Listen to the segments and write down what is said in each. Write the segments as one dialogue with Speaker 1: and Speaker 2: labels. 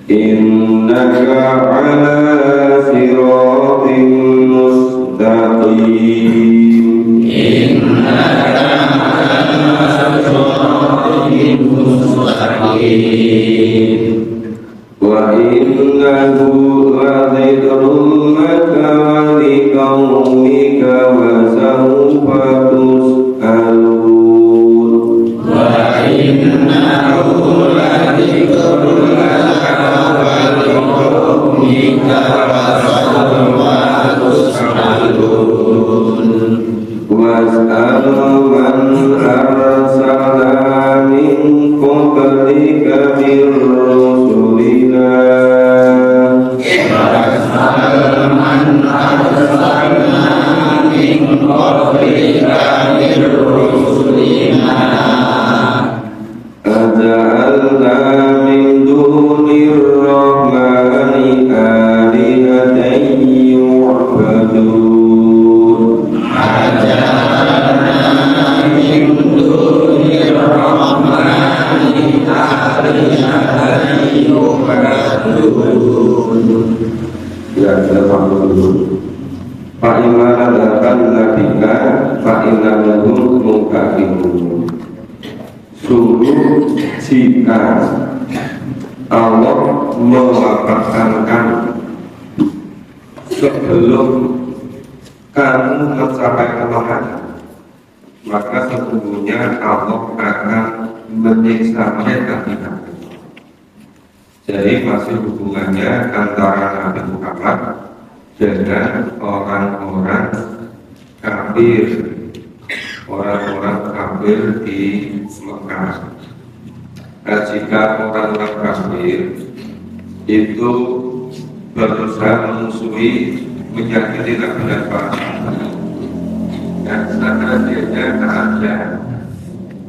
Speaker 1: innaka ala siratin mustaqim wa innahu ladzikrun laka wa liqaumika wa sawfa tus'alun wa innahu ladzikrun laka wa liqaumika wa sawfa tus'alun was'al man arsalna min qablika min rusulina was'al man arsalna min qablika min rusulina aja'alna min dunir rahmani alihatan yu'badun ya alhamdulillah fa'imana lakan nabika fa'inamahum mukahimun sungguh jika Allah mewafatkan sebelum kamu mencapai kemenangan maka sesungguhnya Allah akan menyiksa mereka di neraka. Jadi masih hubungannya antara Nabi Muhammad dengan orang-orang kafir, orang-orang kafir di Mekah. Nah, jika orang-orang kafir itu berusaha memusuhi, menyakiti Nabi dan para sahabat, dan seandainya ada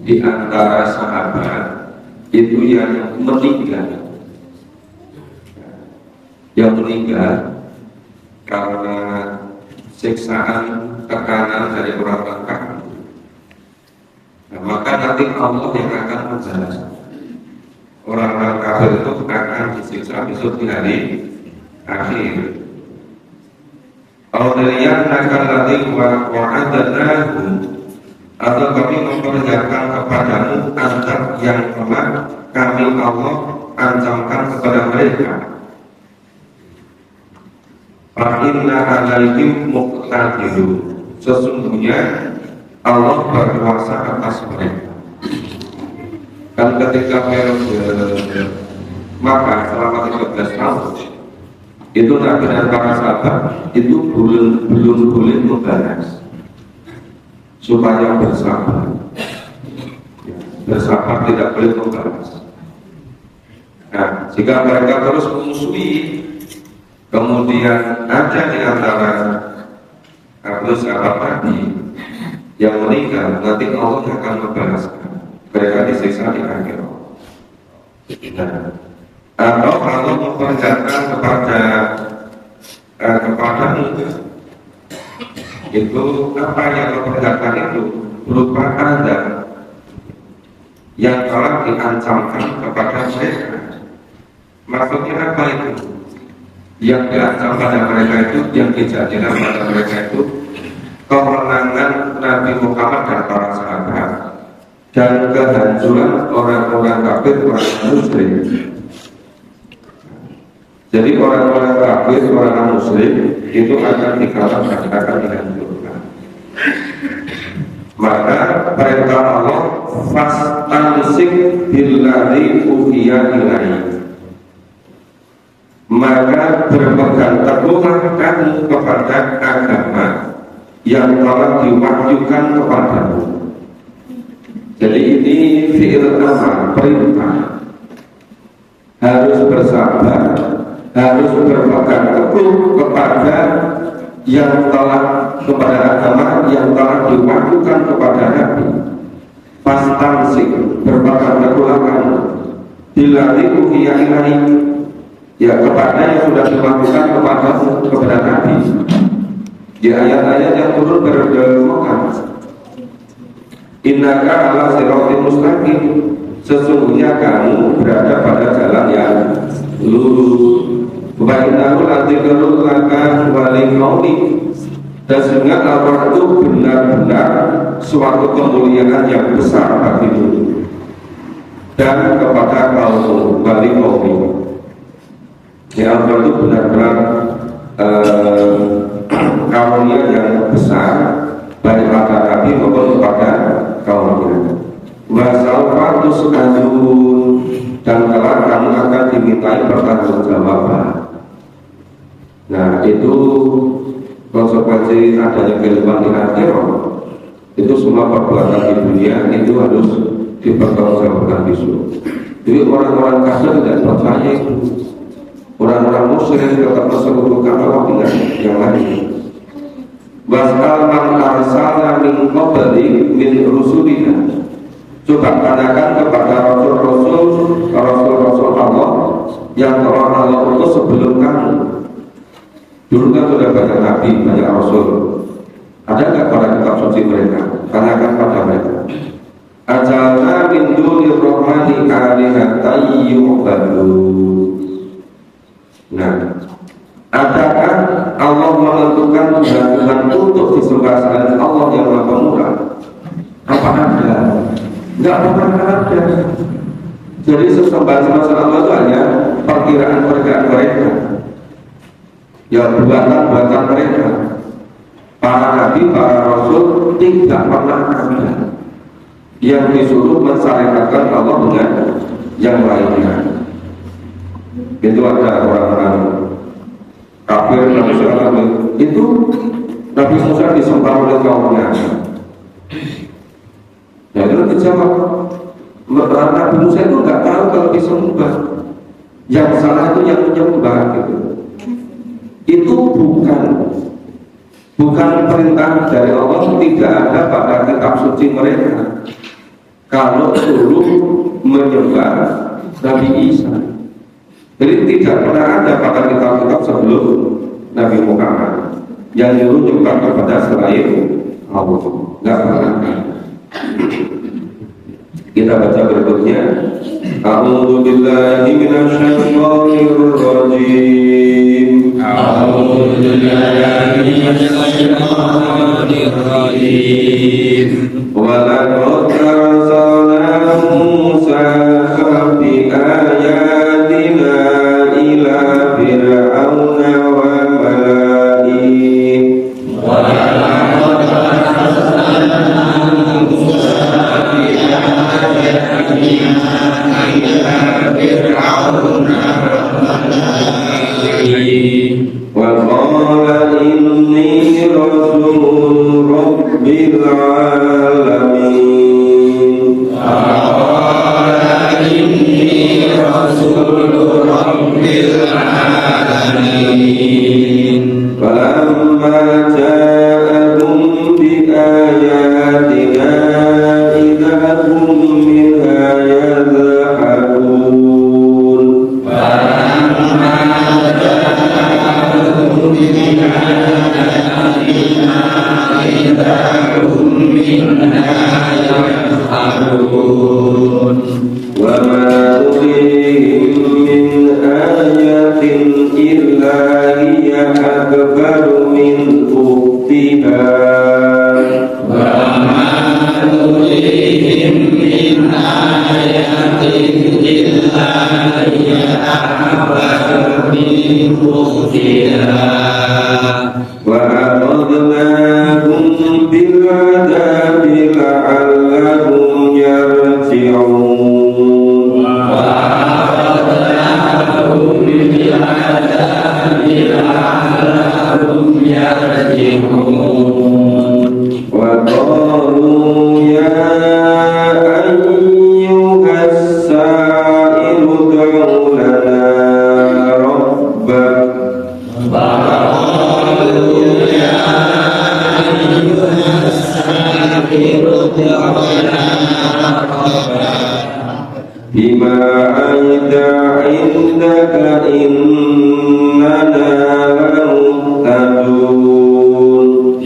Speaker 1: di antara sahabat itu yang meninggal karena siksaan tekanan dari orang-orang kafir. Nah, maka nanti Allah yang akan membalas orang-orang kafir itu akan disiksa besok di hari akhir. Audarian akan nanti wa'adanahu atau kami memperlihatkan kepadamu azab yang telah kami Allah ancamkan kepada mereka. Fa'inna alaihim muqtadirun, sesungguhnya Allah berkuasa atas mereka. Dan ketika periode maka selama 13 tahun itu Nabi dan para sahabat itu belum boleh membalas supaya bersabar tidak boleh membalas. Nah, jika mereka terus memusuhi, kemudian ada di antara sahabat Nabi yang meninggal, nanti Allah akan membalaskan mereka disiksa di akhirat. Nah, atau kalau memperlihatkan kepadamu itu apa yang memperlihatkan itu berupa azab yang telah diancamkan kepada mereka. Maksudnya apa itu? Yang diancam pada mereka itu, yang dijanjikan pada mereka itu kemenangan Nabi Muhammad dan para sahabat dan kehancuran orang-orang kafir, orang muslim. Jadi orang-orang kafir, orang muslim itu akan dikalahkan, akan dihancurkan. Maka perintah Allah fastamsik billadzi uhiya ilaik, maka berpegang teguhlah kamu kepada agama yang telah diwahyukan kepadamu. Jadi ini fi'il amar, perintah. Harus bersabar, harus berpegang teguh kepada yang telah, kepada agama yang telah diwahyukan kepada Nabi. Fastamsik, berpegang teguhlah kamu billadzi uhiya ilaik, ya kepada yang sudah diwahyukan kepada Nabi. Di ayat-ayat yang turun berdemokan innaka ala siratin mustaqim, sesungguhnya kamu berada pada jalan yang lurus. Wa innahu ladzikrun laka wa liqaumik, dan sehingga Al-Quran itu benar-benar suatu kemuliaan yang besar bagimu dan kepada kaum wali kaum. Ya, Al-Quran itu benar-benar karunia yang besar baik pada Nabi maupun kepada kaumnya. Wasaufa tus'alun, dan kelak kamu akan dimintai pertanggungjawaban. Nah, itu konsekuensi adanya kehidupan di akhirat. Itu semua perbuatan di dunia itu harus dipertanggungjawabkan besok. Jadi orang-orang kafir tidak percaya itu. Orang-orang musyrik tetap mensekutukan Allah dengan yang lain. Wasal man arsalna min qabli min rusulina. Coba tanyakan kepada rasul-rasul Allah yang telah Allah utus sebelum kamu. Dulu kan sudah banyak nabi, banyak rasul. Ada nggak pada kitab suci mereka? Tanyakan pada mereka. Ajalna min dunir rahmani alihatan yu'badu. Nah, adakah Allah menentukan Tuhan untuk disembah selain Allah yang Maha Pemurah? Apa ada? Enggak pernah ada. Jadi sesembahan selain Allah itu hanya perkiraan-perkiraan mereka, ya buatan-buatan mereka. Para nabi, para rasul tidak pernah ada yang disuruh mensyariatkan Allah dengan yang lainnya. Itu ada orang-orang kafir Nabi Sallallahu itu Nabi Musa disembah oleh kaumnya. Nah itu dijawab, Nabi Musa itu nggak tahu kalau disembah. Yang salah itu yang menyembah gitu. Itu bukan perintah dari Allah, tidak ada pada kitab suci mereka kalau suruh menyembah Nabi Isa. Jadi tidak pernah ada pada kitab-kitab sebelum Nabi Muhammad yang nyuruh nyembah kepada selain Allah. Tidak pernah. Kita baca berikutnya. A'udzu billahi minasyaitonir rajim.
Speaker 2: A'udzu billahi minasyaitonir rajim.
Speaker 1: Wa laqad arsalna Musa bi ayatina ila fir'auna wa mala'ihi.
Speaker 2: Wa laqad arsalna Musa bi ayatina ila fir'auna wa mala'ihi.
Speaker 1: Wa qala inni rasul rabbil alamin. Falamma ja'ahum bi ayatina idza hum minha yadhhabun. Wa ma urihim min ayatin illa hiya akbaru min ukhtiha. Wa akhadnahum bil 'adzabi la'allahum yarji'un. Wa qalu ya ayyuhas sa'ilu ud'u lana rabbak. Bima 'ahida 'indaka innana lamuhtadun.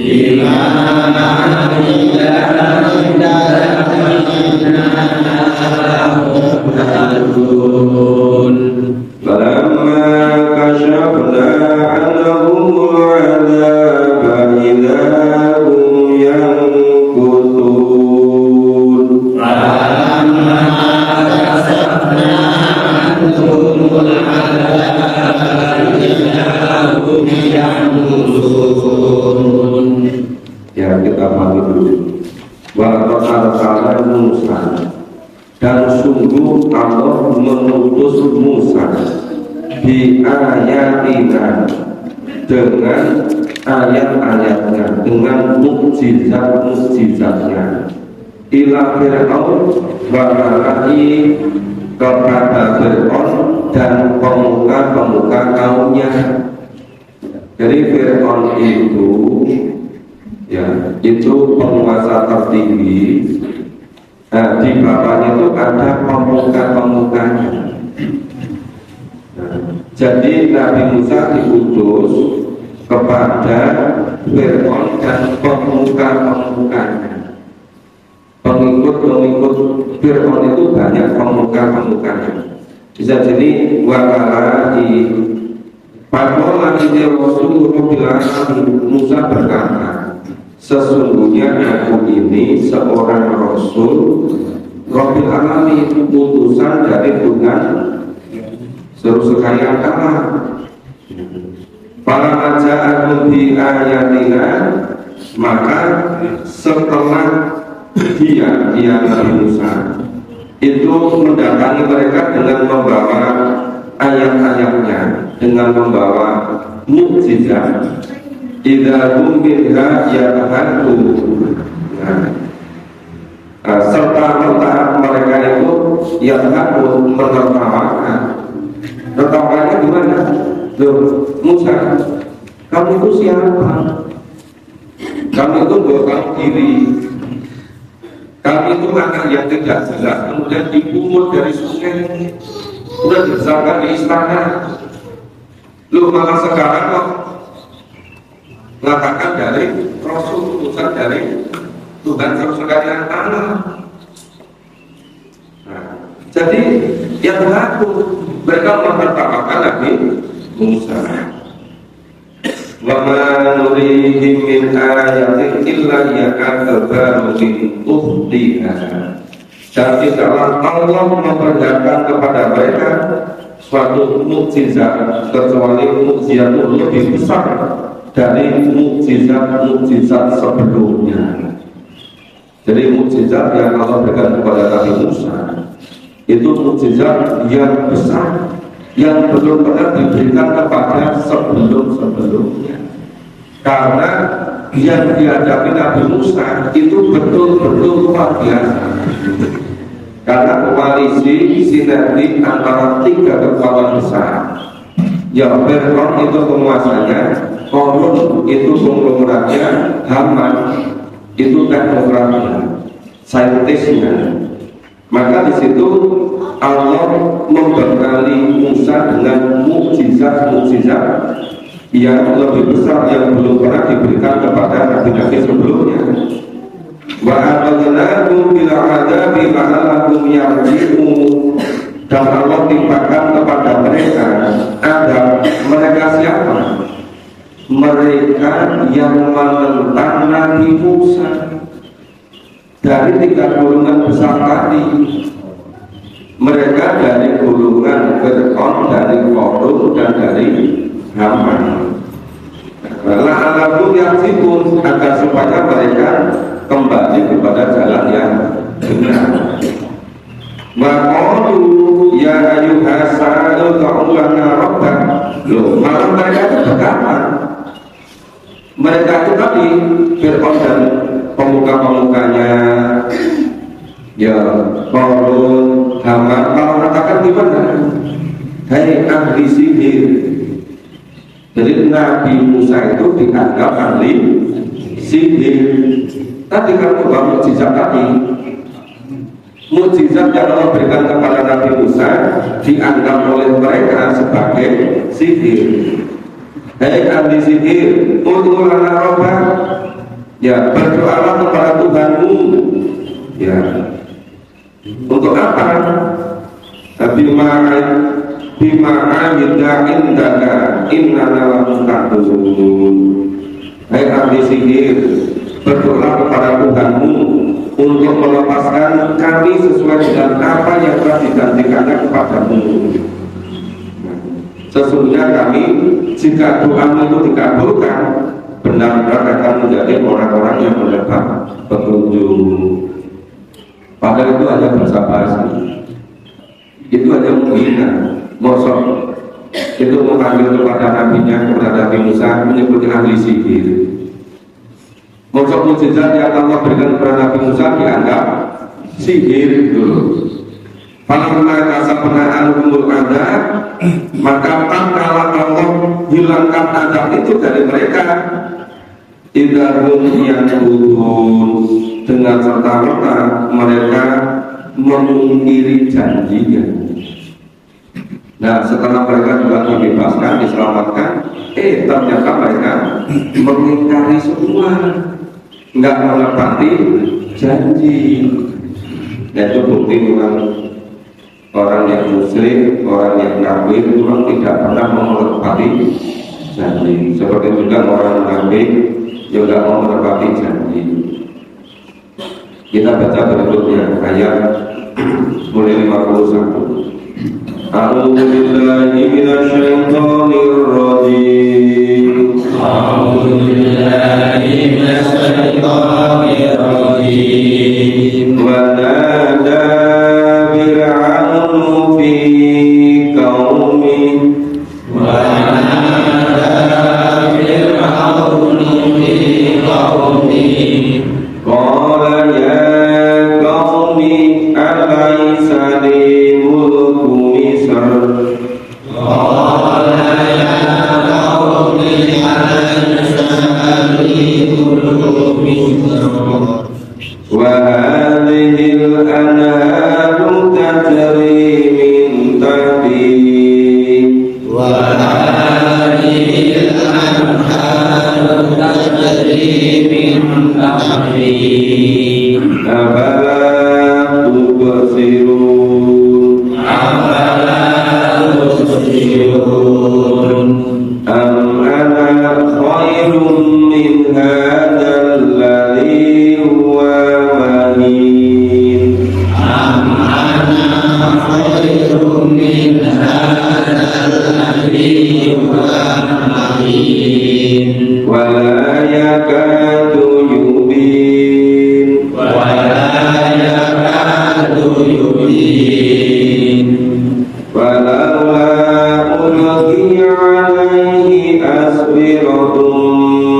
Speaker 1: wa arsala Musa, dan sungguh Allah mengutus Musa di ayatina, dengan ayat-ayatnya, dengan mukjizat-mukjizatnya, ila Fir'aun wa mala'i, kepada Fir'aun dan pemuka-pemuka kaumnya. Jadi Fir'aun itu ya, itu penguasa tertinggi. Nah, di bawahnya itu ada pemuka-pemukanya. Jadi Nabi Musa diutus kepada Fir'aun dan pemuka-pemukanya. Pengikut-pengikut Fir'aun itu banyak pemuka-pemukanya. Bisa jadi wakalai Pakola ini Rasulullah Musa berkata, sesungguhnya aku ini seorang Rasul Rabbil Alamin, utusan dari Tuhan seluruh sekalian alam. Para maja'akum bi ayatina, maka setelah dia Nabi Musa itu mendatangi mereka dengan membawa ayat-ayatnya, dengan membawa mukjizat, idza hum minha yatahaddu, serta mereka itu yatahaddu, menertawakan. Tertawanya gimana? Loh, Musa, kamu itu siapa? Kamu itu bukan diri. Kamu itu anak yang tidak jelas, kemudian dipungut dari sungai, udah disangka di istana. Lu malah sekarang kok mengatakan dari Rasul, utusan dari Tuhan seluruh sekalian alam. Jadi yang berlaku, mereka mempertawakan Nabi Musa. Wa ma nurihim min ayatin illa ya'adzabaru min ukhtiha. Dan tidaklah Allah memperlihatkan kepada mereka suatu mukjizat kecuali mukjizat lebih besar dari mukjizat sebelumnya. Jadi mukjizat yang Allah berikan kepada Nabi Musa itu mukjizat yang besar yang belum pernah diberikan kepada sebelum-sebelumnya. Karena yang dihadapi Nabi Musa itu betul-betul luar biasa. Karena koalisi sinergi antara tiga kekuatan besar. Ya, Fir'aun itu penguasanya, Qarun itu konglomeratnya, Haman itu teknokratnya, saintisnya. Maka di situ Allah membekali Musa dengan mukjizat-mukjizat yang lebih besar yang belum pernah diberikan kepada nabi-nabi sebelumnya. Wa aqadnahum bil 'adabi la'allahum yarji'un, dan Allah timpakan kepada mereka agar mereka siapa? Mereka yang menentang Nabi Musa. Dari tiga golongan besar tadi, mereka dari golongan Fir'aun, dari Qarun, dan dari Haman. La'allahum yarji'un, agar supaya mereka kembali kepada jalan yang benar. Wa qalu ya ayyuhas sa'il ud'u lana rabbak. Loh, malah mereka itu berkata, mereka itu tadi Fir'aun dan pemuka-pemukanya, ya Qarun, Haman, kalau katakan gimana? Hai ahli sihir. Jadi Nabi Musa itu dianggap ahli sihir. Tadi kan bawa mukjizat tadi, mukjizat yang Allah berikan kepada Nabi Musa dianggap oleh mereka sebagai sihir. Hai ahli sihir, ud'u lana rabbak, ya berdoalah kepada Tuhanmu. Ya, untuk apa? Bima amida indaka innana lamustaqun. Hai ahli sihir, berdoalah kepada Tuhanmu untuk melepaskan kami sesuai dengan apa yang telah dijanjikannya kepadamu. Sesungguhnya kami, jika doamu itu dikabulkan, benar-benar akan menjadi orang-orang yang mendapat petunjuk. Padahal itu hanya bahasa basi, itu hanya menghina. Mosok itu memanggil kepada nabinya, kepada Nabi Musa, menyebutkan ahli sihir. Mosok mujizat yang Allah berikan kepada Nabi Musa dianggap sihir dulu. Falamma kasabna anhumul adab, maka tatkala Allah hilangkan adab itu dari mereka, idahum yanqudun, dengan serta-merta mereka memungkiri janjinya. Nah, setelah mereka juga dibebaskan, diselamatkan, ternyata mereka mengingkari semua, nggak menepati janji. Itu bukti memang orang yang muslim, orang yang kafir memang tidak pernah menepati janji. Seperti juga orang kafir juga mau menepati janji. Kita baca berikutnya ayat mulai 51. A'udzu billahi minasyaitonir rajim.
Speaker 2: A'udzu billahi minasyaitonir rajim.
Speaker 1: Wa nada fir'aunu fi qaumi
Speaker 2: Wa nada fir'aunu fi qaumi
Speaker 1: qala ya qaumi alaysa li mulku misr
Speaker 2: qala ya qaumi alaysa li mulku misr
Speaker 1: wa hadhihi al-anharu tajri min tahti
Speaker 2: wa hadhihi al-anharu tajri min tahti
Speaker 1: afala tubsirun
Speaker 2: afala tubsirun
Speaker 1: am ana khairun min hadha alladhi huwa mahin
Speaker 2: am ana khairum min hadzal ladzi huwa mahin
Speaker 1: wa la yakadu yubin
Speaker 2: wa la yakadu yubin
Speaker 1: walaula ulqi alaihi aswiratun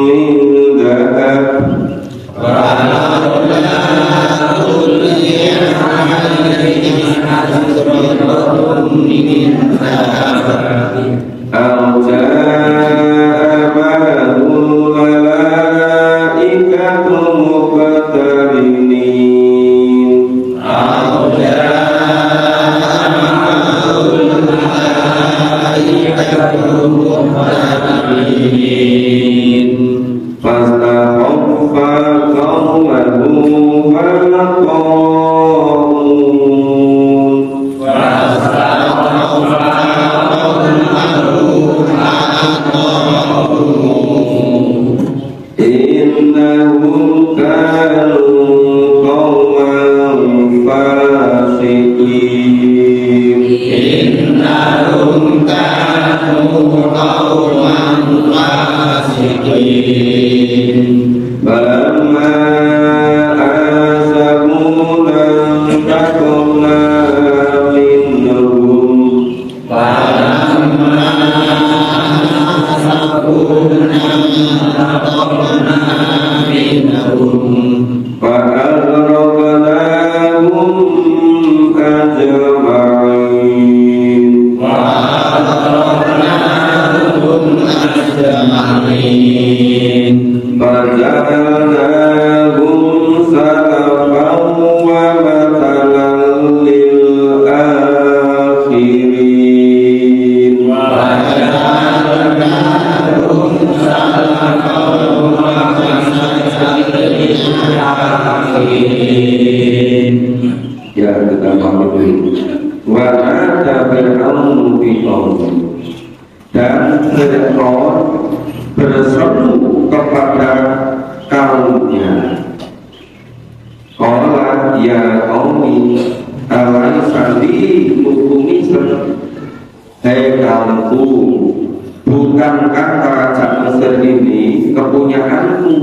Speaker 1: min dhahab
Speaker 2: walaula ulqiya alaihi asratun min dhahab
Speaker 1: aw jaa ma'ahul malaikatu muqtarinin
Speaker 2: au ja'al malaikatu muqtarinin
Speaker 1: fastaqaffa qawmahu falaqahu innahum kanu qawman fasiqin
Speaker 2: innahum kanu qauman fasiqin
Speaker 1: falamma asabuna taqna minhum
Speaker 2: falamma asabuna taqna minhum
Speaker 1: fa'aghraqnahum ajma'in
Speaker 2: وَأَغْرَقْنَاهُمْ أَجْمَعِينَ
Speaker 1: فَجَعَلْنَاهُمْ سَلَفًا وَمَثَلًا لِلْآخِرِينَ
Speaker 2: وَجَعَلْنَاهُمْ سَلَفًا وَمَثَلًا لِلْآخِرِينَ
Speaker 1: Ya, kita pahami dulu. Wa ada Fir'aun fi qaumi, dan Fir'aun berseru kepada kaumnya. Qala ya qaumi alaysa li mulku Misr. Hei kaumku, bukankah kerajaan Mesir ini kepunyaanku?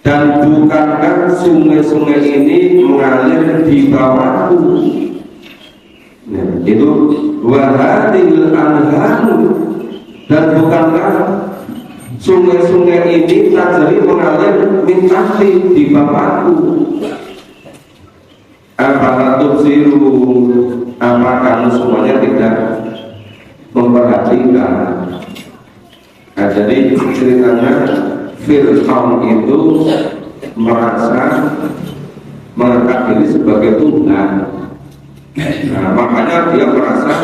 Speaker 1: Dan bukankah sungai sungai ini mengalir di bawahku. Nah, itu wahadil anharu, dan bukankah sungai-sungai ini tajri mengalir min tahti di bawahku. Apakah tubsiru, apa kamu semuanya tidak memperhatikan? Nah, jadi ceritanya Fir'aun itu merasa mengangkat diri sebagai Tuhan. Nah, makanya dia merasa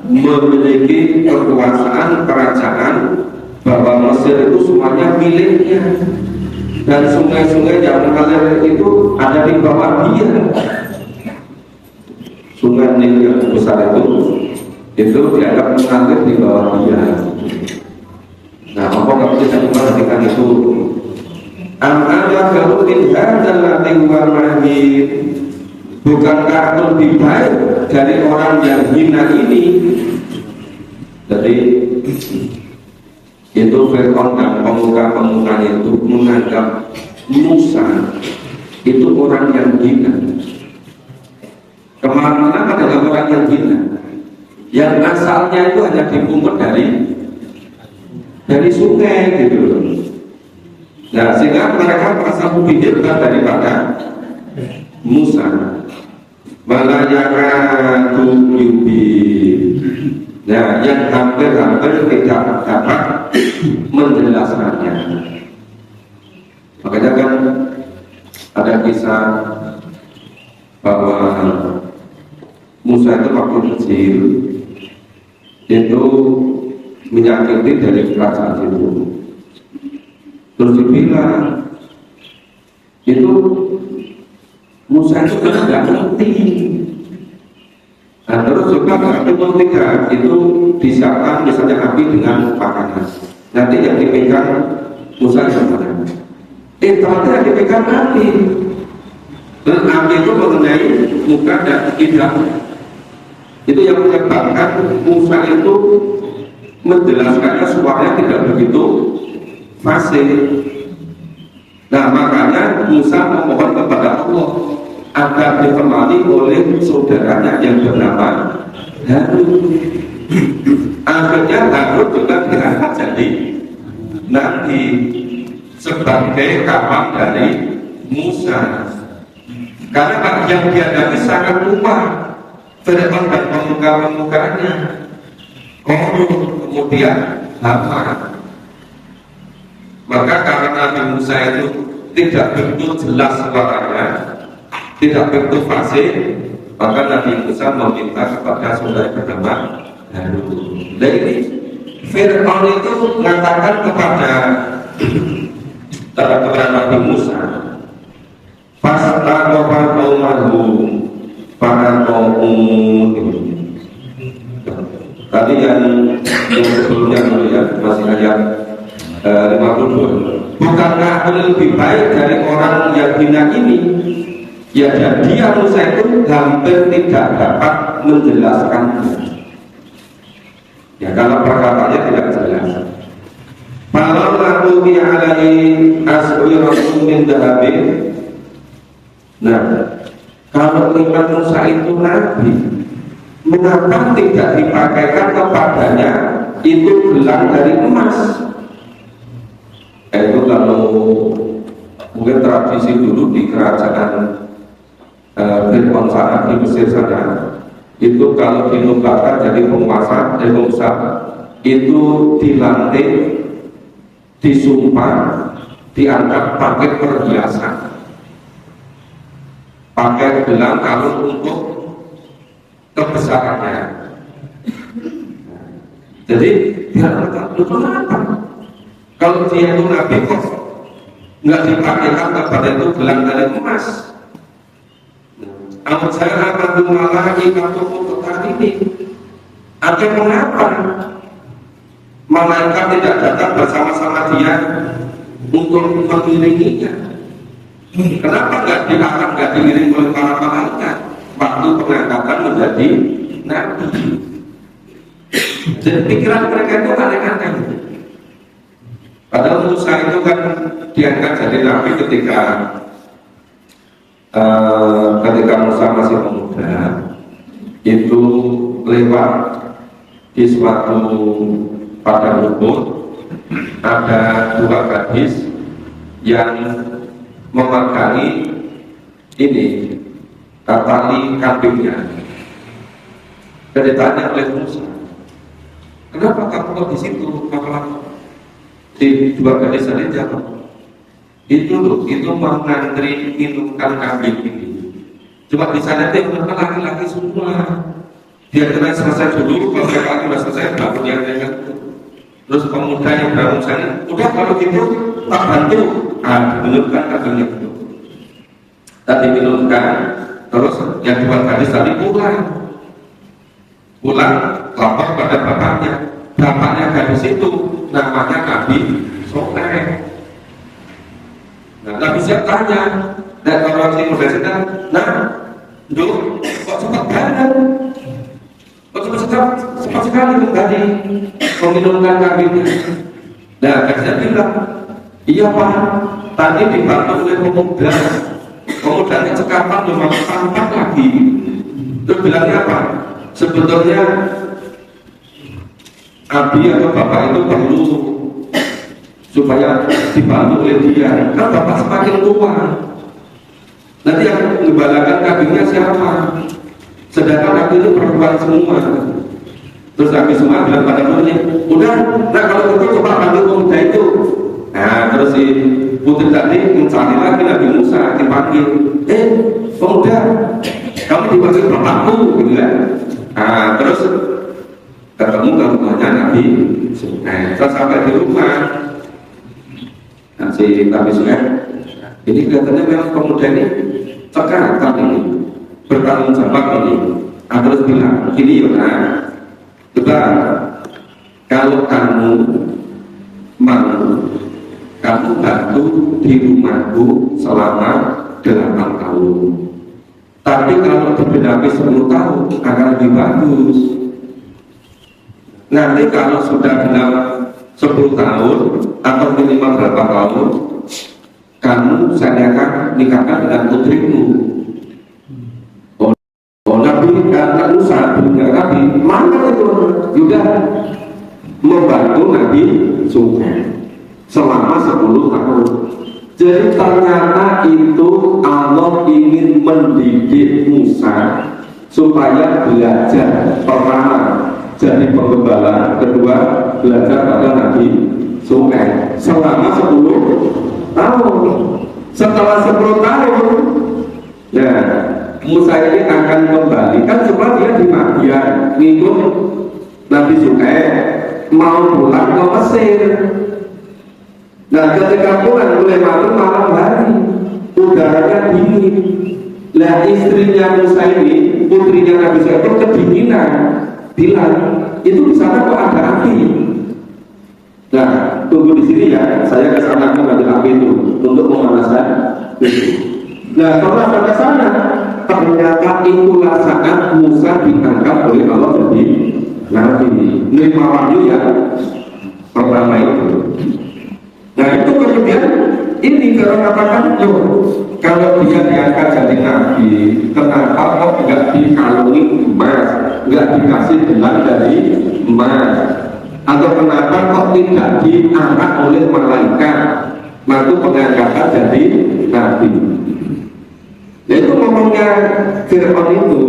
Speaker 1: memiliki kekuasaan kerajaan, bahwa Mesir itu semuanya miliknya, dan sungai-sungai yang mengalir itu ada di bawah dia. Sungai Nil yang besar itu dianggap mengalir di bawah dia. Nah, apa nggak bisa memperhatikan itu? Am-ada galutin hadzal ladzi huwa mahid. Bukankah lebih baik dari orang yang hina ini? Jadi itu Fir'aun dan pemuka-pemuka itu menganggap Musa itu orang yang hina. Kemana-mana adalah orang yang hina, yang asalnya itu hanya dipungut dari sungai gitu. Nah, sehingga mereka merasa lebih hebat daripada Musa. Malayakatu yubi. Nah, yang hampir-hampir tidak dapat menjelaskannya. Makanya kan ada kisah bahwa Musa itu waktu kecil itu menyakiti dari kerajaan itu. Terus dibilang itu Musa itu tidak ngerti. Nah, terus juga Timur Tiga itu disiapkan misalnya api dengan makanan. Nanti yang dipegang Musa yang mana? Ternyata yang dipegang api. Dan api itu mengenai muka dan lidah. Itu yang menyebabkan Musa itu menjelaskannya suaranya tidak begitu fasih. Nah, makanya Musa memohon kepada Allah agar ditemani oleh saudaranya yang bernama Harun. Akhirnya Harun juga diangkat jadi nabi sebagai kawan dari Musa. Karena yang dihadapi sangat lupa Fir'aun dan pemuka-pemukanya. Kemudian hafal. Maka karena Nabi Musa itu tidak begitu jelas suaranya, tidak begitu fasih, maka Nabi Musa meminta kepada saudara bernama Harun. Dan ini Fir'aun itu mengatakan kepada Nabi Musa, "Fastaghafa qaumahu fa'aqamu." Tadi yang sebelumnya dulu ya, masih ayat 52. Bukankah lebih baik dari orang yang hina ini? Ya, dan dia Musa itu hampir tidak dapat menjelaskannya. Ya, kalau perkataannya tidak jelas. Kalau lalu dialai as'iratum min dahabin. Nah, kalau iman Musa itu nabi, mengapa tidak dipakaikan kepadanya itu gelang dari emas? Itu kalau mungkin tradisi dulu di kerajaan Fir'aun sana di Mesir sana, itu kalau dinubuatkan jadi penguasa itu dilantik, disumpah, diangkat pakai perhiasan, pakai gelang kalung untuk kebesarannya. Jadi dia berkata, kenapa? Kalau dia itu nabi kok nggak dipakaikan kepada itu gelang dari emas? Amat saya akan mengalami kartu kotak ini. Ada mengapa malaikat tidak datang bersama-sama dia untuk mengiringinya? Kenapa nggak diiring oleh para malaikat waktu pengangkatan menjadi nabi? Jadi pikiran mereka itu aneh-aneh. Padahal Musa itu kan diangkat jadi nabi ketika ketika Musa masih pemuda itu lewat di suatu padang rumput, ada dua gadis yang memegangi ini tali kambingnya. Dan ditanya oleh Musa, kenapa kamu kok di situ? Di dua gadis tadi jawab, itu mengantri minumkan kambing ini. Cuma di sana itu laki-laki semua. Biar kita selesai dulu, kalau mereka sudah selesai, baru dia dengan. Terus pemuda yang berangkat sana, udah kalau gitu tak bantu, diminumkan kambingnya itu. Tadi minumkan, terus yang dua gadis tadi pulang lapor pada bapaknya. Bapaknya gadis itu namanya Nabi Soleh. Nah, Nabi siap tanya, dan kalau si muda sedang, kok cepat banget? Kok cepat sekali tadi meminumkan kambingnya? Nah, gadisnya bilang, iya Pak, tadi dibantu oleh pemuda. Pemudanya cekapan cuma tampak lagi. Terus bilangnya apa? Sebetulnya Abi atau bapak itu perlu supaya dibantu oleh dia. Kan bapak semakin tua, nanti yang menggembalakan kambingnya siapa? Sedangkan Nabi itu perempuan semua. Terus Nabi semua bilang pada muridnya, udah, nah kalau gitu coba panggil pemuda itu. Nah terus si putri tadi mencari lagi Nabi Musa, dipanggil, pemuda, kamu dipanggil bapakku, gitu kan? Nah terus ketemu ke rumahnya Nabi Suhaib. Terus sampai di rumah, nah si Nabi Suhaib ini kelihatannya memang pemuda ini cekatan ini, bertanggung jawab ini. Nah, terus bilang, gini Yona, coba kalau kamu mau, kamu bantu di rumahku selama 8 tahun. Tapi kalau dibenahi 10 tahun akan lebih bagus. Nanti kalau sudah genap 10 tahun atau minimal berapa tahun, kamu saya akan nikahkan dengan putrimu. Nabi kata Musa dengan Nabi, mana itu? Sudah membantu Nabi Suhaib selama 10 tahun. Jadi ternyata itu Allah ingin mendidik Musa supaya belajar, pertama jadi penggembala, kedua belajar pada Nabi Suhaib selama 10 tahun. Setelah 10 tahun, ya Musa ini akan kembali. Kan cuma dia di Madian ngikut Nabi Suhaib mau pulang ke Mesir. Nah ketika pulang mulai malam hari, udaranya dingin. Lah istrinya Musa ini, putrinya Nabi Suhaib itu kedinginan. Bilang, itu di sana kok ada api. Nah, tunggu di sini ya, saya ke sana mengambil api itu untuk memanaskan itu. Nah, setelah sampai sana, ternyata itulah saat Musa diangkat oleh Allah jadi Nabi. Nerima wahyu ya pertama itu. Nah, itu kemudian ini kalau katakan kalau dia diangkat jadi Nabi, kenapa kok nggak dikalungi emas, nggak dikasih gelar dari emas, atau kenapa kok tidak diangkat oleh malaikat? Maka pengangkatan jadi Nabi. Itu ngomongnya Fir'aun itu.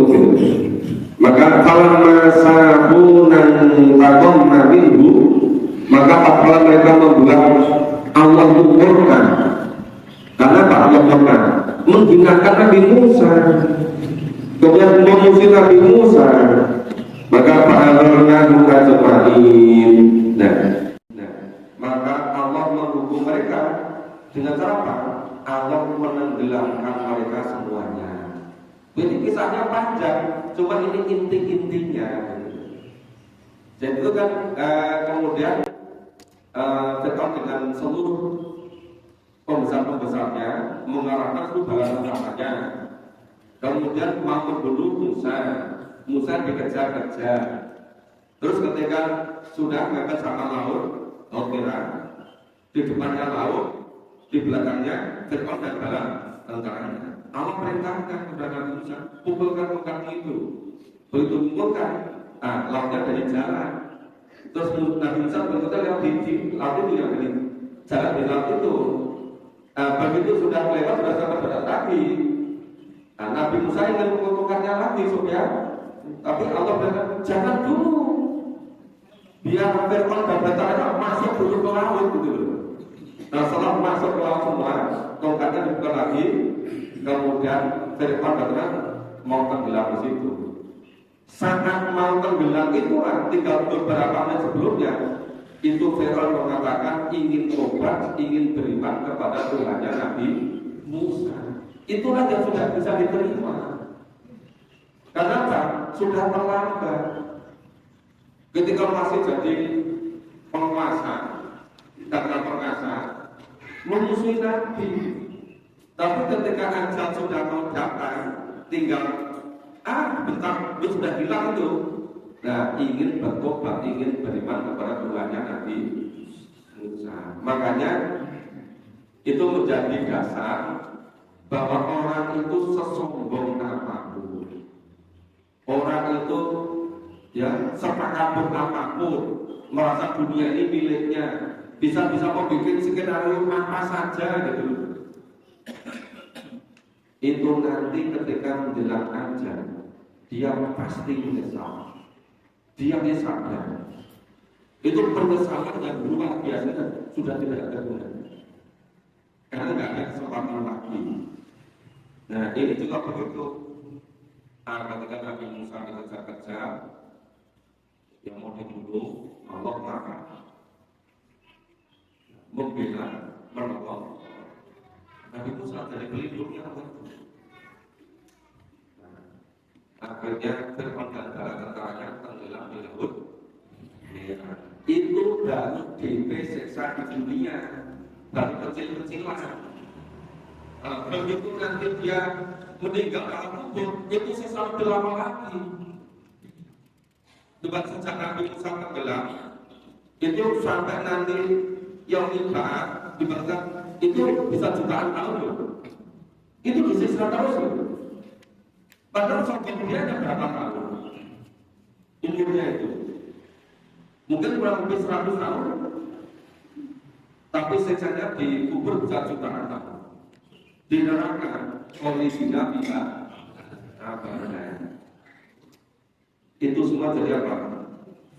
Speaker 1: Maka falamma sabunan taqamna minhu, maka apabila mereka membuat Allah murka. Karena Pak Allah murka menghinakan Nabi Musa, kemudian memuji Nabi Musa, maka fa'alna buka jemain. Nah, maka Allah menghukum mereka dengan cara apa? Allah menenggelamkan mereka semuanya. Jadi kisahnya panjang, cuma ini inti-intinya. Jadi itu kan kemudian Fir'aun dengan seluruh pembesar-pembesarnya mengarahkan seluruh bala tentaranya. Kemudian mau membunuh Musa. Musa dikejar-kejar. Terus ketika sudah mepet sama laut Merah, di depannya laut, di belakangnya Fir'aun dan bala tentaranya. Allah perintahkan kepada Nabi Musa, pukulkan tongkat itu. Begitu pukulkan, lautnya dari jalan. Terus Nabi Musa berkata lewat di laut itu yang dari jalan di laut itu. Begitu sudah lewat sudah sampai berat lagi. Nabi Musa ingin memukul tongkatnya lagi supaya, tapi Allah berkata jangan dulu. Biar Fir'aun dan bantanya masuk dulu ke laut gitu loh. Nah setelah masuk ke laut semua, tongkatnya dibuka lagi, kemudian Fir'aun bantanya mau tenggelam di situ. Saat mau tenggelam itu tinggal beberapa menit sebelumnya, itu Fir'aun mengatakan ingin tobat, ingin beriman kepada Tuhannya Nabi Musa. Itulah yang sudah bisa diterima. Kenapa? Sudah terlambat. Ketika masih jadi penguasa, karena perkasa, memusuhi Nabi. Tapi ketika ajal sudah mau datang, tinggal bentar, sudah hilang itu. Nah, ingin bertobat, ingin beriman kepada Tuhannya Nabi Musa. Makanya itu menjadi dasar bahwa orang itu sesombong apapun, orang itu ya setakabur apapun, merasa dunia ini miliknya, bisa-bisa mau bikin skenario apa saja gitu. Itu nanti ketika menjelang ajal dia pasti menyesal, dia sadar itu penyesalan yang luar biasa sudah tidak ada gunanya karena nggak ada kesempatan lagi. Nah ini juga begitu. Ketika Nabi Musa dikejar-kejar, yang mau dibunuh, Allah marah, membela, menolong. Nabi Musa dari pelindungnya Allah. Akhirnya Fir'aun dan bala tentaranya tenggelam di laut. Itu baru DP siksa di dunia, baru kecil-kecilan. Begitu nanti dia meninggal dalam kubur, itu sisa lebih lama lagi. Debat sejak Nabi Musa tenggelam, itu sampai nanti yang nikah dibaca itu bisa jutaan tahun loh. Itu disisa terus loh. Padahal sampai dia ada berapa tahun umurnya itu? Mungkin kurang lebih 100 tahun, tapi sejanya dikubur bisa jutaan tahun. Di neraka kondisinya bisa apa? Itu semua jadi apa?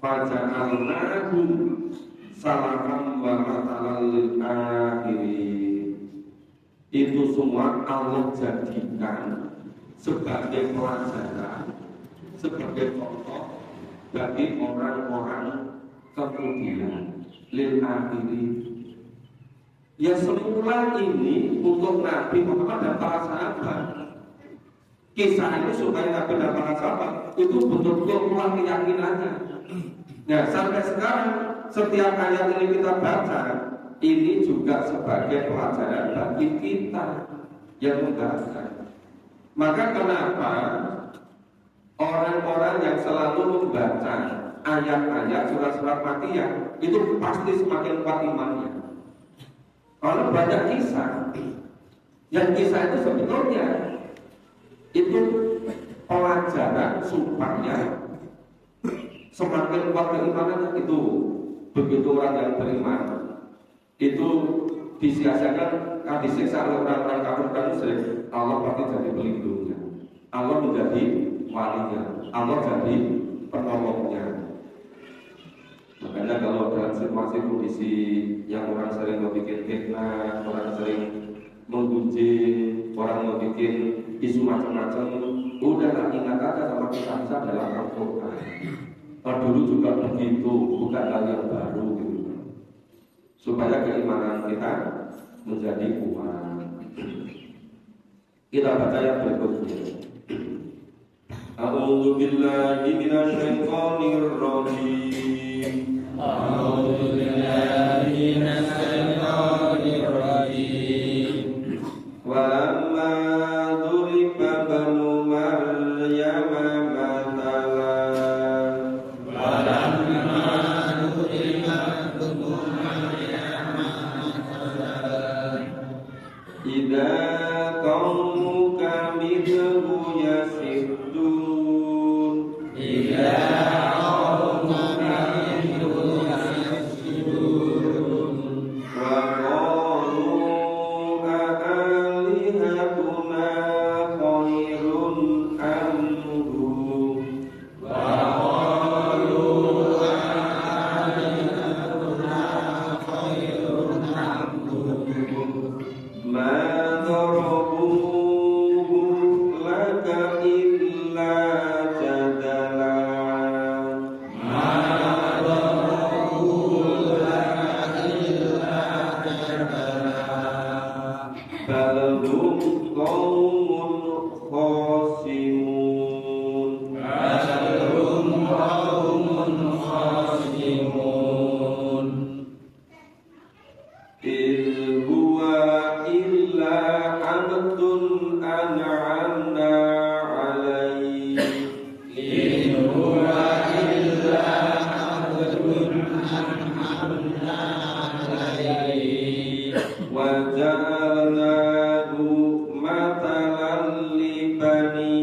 Speaker 1: Faja'alnahum salafan wa matalan lil akhirin. Itu semua Allah jadikan sebagai pelajaran, sebagai contoh bagi orang-orang kemudian lil akhirin. Ya semula ini untuk Nabi Muhammad dan para sahabat. Kisah ini supaya Nabi dan para sahabat itu betul-betul pulang keyakinannya. Nah sampai sekarang setiap ayat ini kita baca, ini juga sebagai pelajaran bagi kita yang membaca. Maka kenapa orang-orang yang selalu membaca ayat-ayat surat-surat Makkiyah itu pasti semakin kuat imannya. Kalau banyak kisah, yang kisah itu sebetulnya itu pelajaran supaya semakin kuat keimanannya itu. Begitu orang yang beriman itu disia-siakan, disiksa oleh orang-orang kafir dan musyrik, Allah pasti jadi pelindungnya, Allah menjadi walinya, Allah jadi penolongnya. Makanya kalau dalam situasi kondisi yang orang sering membuat fitnah, orang sering menggunjing, orang membuat isu macam-macam, udahlah ingat aja sama kisah-kisah dalam Al-Quran. Dulu juga begitu, bukan hal yang baru gitu. Supaya keimanan kita menjadi kuat. Kita baca yang berikutnya. A'udzu billahi minasyaitonir rajim.
Speaker 2: A'udzu billahi minasyaitonir rajim.
Speaker 1: Walamma duriba banu Maryam matalan.
Speaker 2: Walamma duriba banu Maryam matalan.
Speaker 1: Idza qaumuka منه يصدون
Speaker 2: إذا رأوك منه يصدون
Speaker 1: وقالوا أآلهتنا خير أم هو ما ضربوه لك إلا جدلا بل هم قوم خاسمون إذ هو إلا عبد أنعمنا عليه وجعلناه مثلا لبني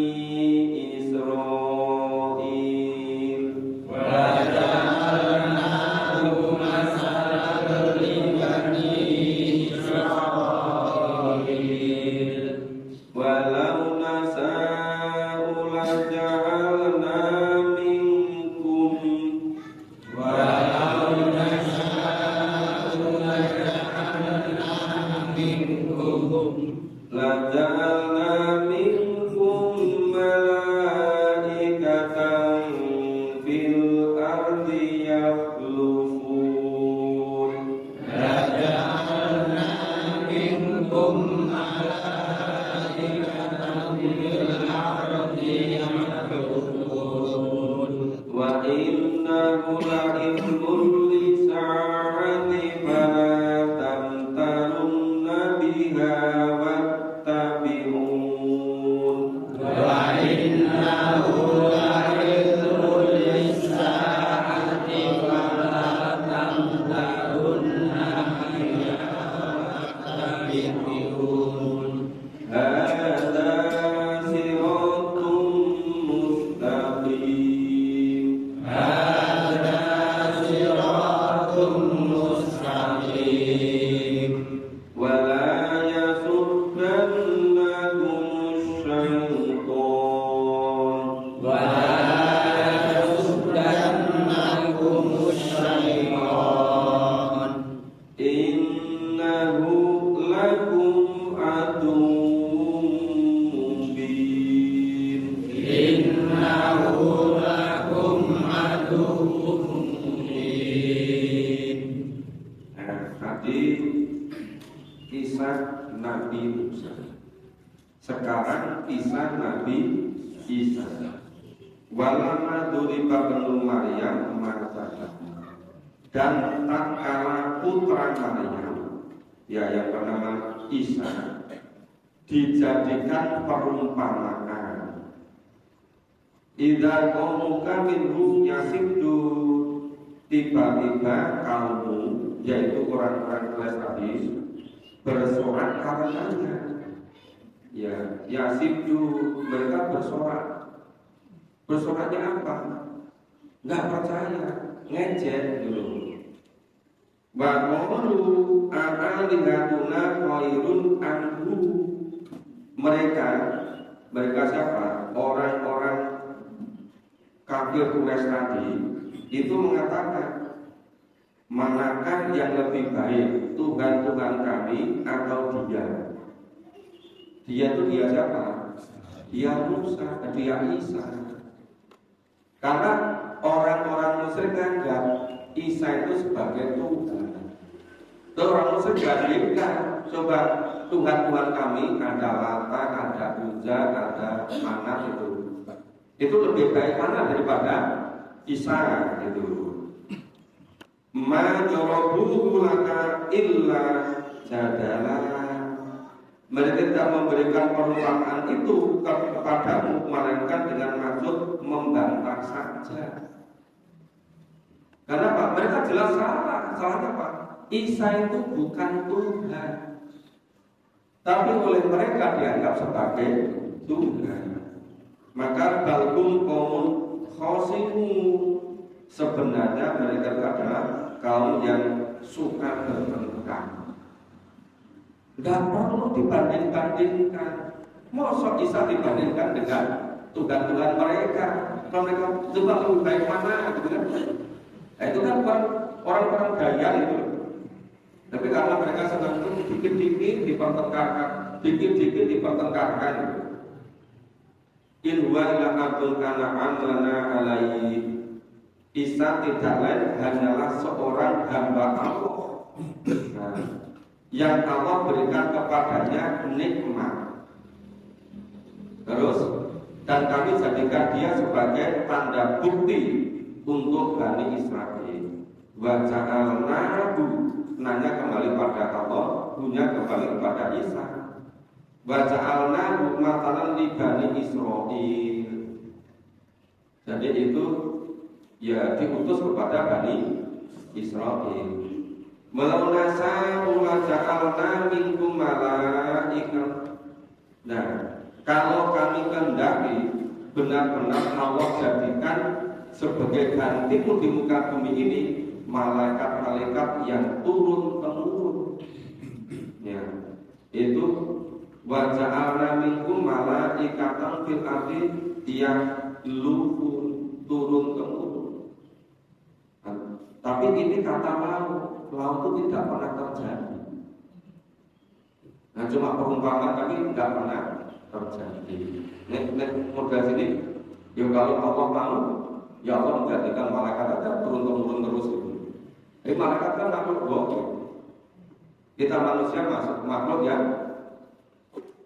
Speaker 1: إسرائيل ولو نشاء لجعلنا منكم لجعلنا منكم ملائكة في الأرض يخلفون وإنه لعلم للساعة فلا تمترن بها واتبعون هذا صراط مستقيم ولا يصدنكم الشيطان إنه لكم عدو مبين Tadi kisah Nabi Musa. Sekarang kisah Nabi Isa. Walama duriba benu Maryam martabat. Dan tak kala putra Maryam, ya yang bernama Isa, dijadikan perumpamaan. Idza qaumuka minhum yasiddu, tiba-tiba kaummu, yaitu orang-orang kelas hadis, bersorak karenanya. Ya, yasiddu, mereka bersorak. Bersoraknya apa? Nggak percaya, ngejek dulu. Wa qalu a'alihatuna khairun anhu. Mereka siapa? Orang-orang kafir Quraisy tadi itu mengatakan, manakah yang lebih baik, Tuhan-Tuhan kami atau dia? Dia itu dia siapa? Dia Musa, dia Isa. Karena orang-orang musyrik menganggap Isa itu sebagai Tuhan. Orang musyrik bandingkan, coba Tuhan-Tuhan kami ada Lata, ada Uzza, ada Manat itu lebih baik mana daripada Isa itu. Ma jarabuhu laka illa jadala. Mereka tidak memberikan perumpamaan itu kepadamu melainkan dengan maksud membantah saja. Kenapa? Mereka jelas salah. Salahnya apa? Isa itu bukan Tuhan, tapi oleh mereka dianggap sebagai Tuhan. Maka balkum kaum khosimun, sebenarnya mereka adalah kaum yang suka bertengkar. Tidak perlu dibanding-bandingkan. Masa Isa dibandingkan dengan Tuhan-Tuhan mereka? Kalau mereka coba lebih baik mana, gitu kan? Nah, itu kan bukan orang-orang gaya itu. Tapi karena mereka senang itu dikit-dikit dipertengkarkan, dikit-dikit dipertengkarkan. In huwa illa abdul kana'an lana alaihi. Isa tidak lain hanyalah seorang hamba Allah, nah, yang Allah berikan kepadanya nikmat. Terus, dan kami jadikan dia sebagai tanda bukti untuk Bani Israel. Wa ja'alnahu, nanya kembali pada Allah, punya kembali kepada Isa. Wa ja'alnahu matalan li Bani Israel. Jadi itu ya diutus kepada Bani Israel. Walau nasa'u la ja'alna minkum malaikatan. Nah, kalau kami kehendaki benar-benar Allah jadikan sebagai gantimu di muka bumi ini malaikat-malaikat yang turun-temurun. Ya, itu wa ja'alna minkum malaikatan fil ardi yahlufun, turun-temurun. Tapi ini kata laut itu tidak pernah terjadi. Nah, cuma perumpamaan tapi tidak pernah terjadi. Nek modal sini, ya kalau Allah mau, ya Allah menjadikan malaikat aja turun-temurun terus itu. Malaikat kan makhluk bohong. Kita manusia masuk makhluk yang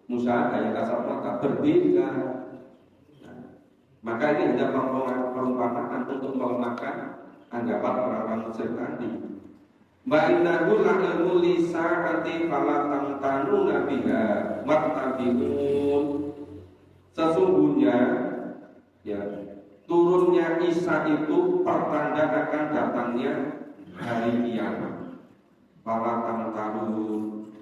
Speaker 1: musyahadah, yang kasar mata, berbeda. Maka ini hanya perumpamaan untuk melemahkan anggapan orang-orang musyrik tadi. Ba'innahu la'ilmu lisa'ati falatangtanuna biha wattabi'un. Sesungguhnya ya, turunnya Isa itu pertanda akan datangnya hari kiamat. Falatangtanun,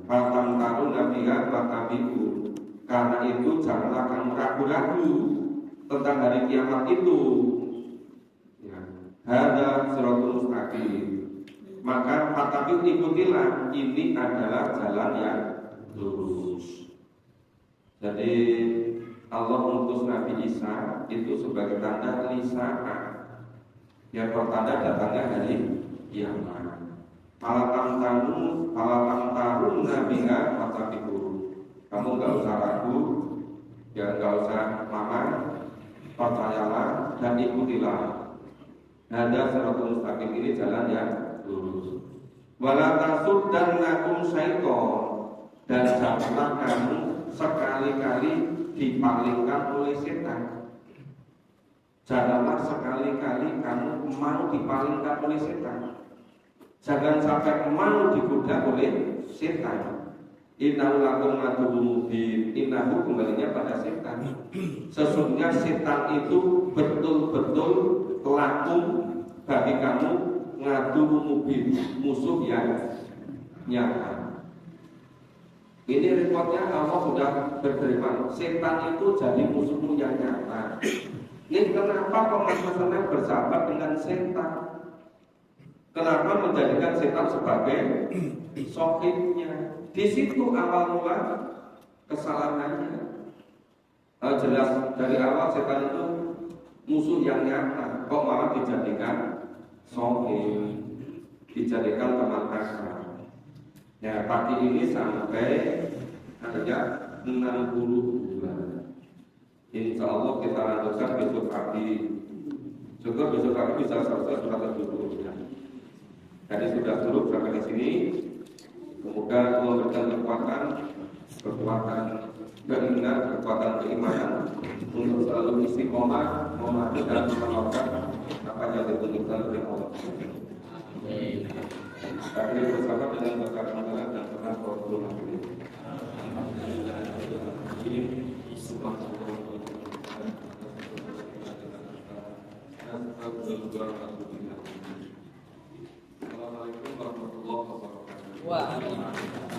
Speaker 1: falatangtanuna biha wattabi'un. Karena itu janganlah kamu ragu-ragu tentang hari kiamat itu. Hada siratul mustaqim. Maka tapi ikutilah, ini adalah jalan yang lurus. Jadi Allah mengutus Nabi Isa itu sebagai tanda lisa'a, yang pertanda datangnya hari kiamat. Palakam tarun nabiha fatabihu. Kamu nggak usah ragu, ya nggak usah lama, percayalah dan ikutilah. Hada siratul mustaqim, ini jalan yang lurus. Wala tasuddannakum syaiton, dan janganlah kamu sekali-kali dipalingkan oleh setan. Janganlah sekali-kali kamu mau dipalingkan oleh setan. Jangan sampai mau digoda oleh setan. Innahu lakum aduwwun mubin. Innahu kembalinya pada setan. Sesungguhnya setan itu betul-betul lakum bagi kamu ngadu mubin, musuh yang nyata. Ini reportnya Allah sudah berfirman, setan itu jadi musuhmu yang nyata. Ini kenapa Muhammad bersahabat dengan setan? Kenapa menjadikan setan sebagai sohibnya? Di situ awal mula kesalahannya. Jelas dari awal setan itu musuh yang nyata, kok malah dijadikan sohib, dijadikan teman akrab. Ya, pagi ini sampai ada 60 bulan. Insya Allah kita lanjutkan besok pagi. Syukur besok pagi bisa selesai surat al-Baqarah. Jadi sudah cukup sampai di sini. Semoga Allah memberikan kekuatan keinginan, kekuatan keimanan untuk selalu istiqomah memahami dan mengamalkan apa yang ditunjukkan oleh Allah. Kami bersama dengan berkat Allah dan berkat Allah ini Assalamualaikum warahmatullahi wabarakatuh.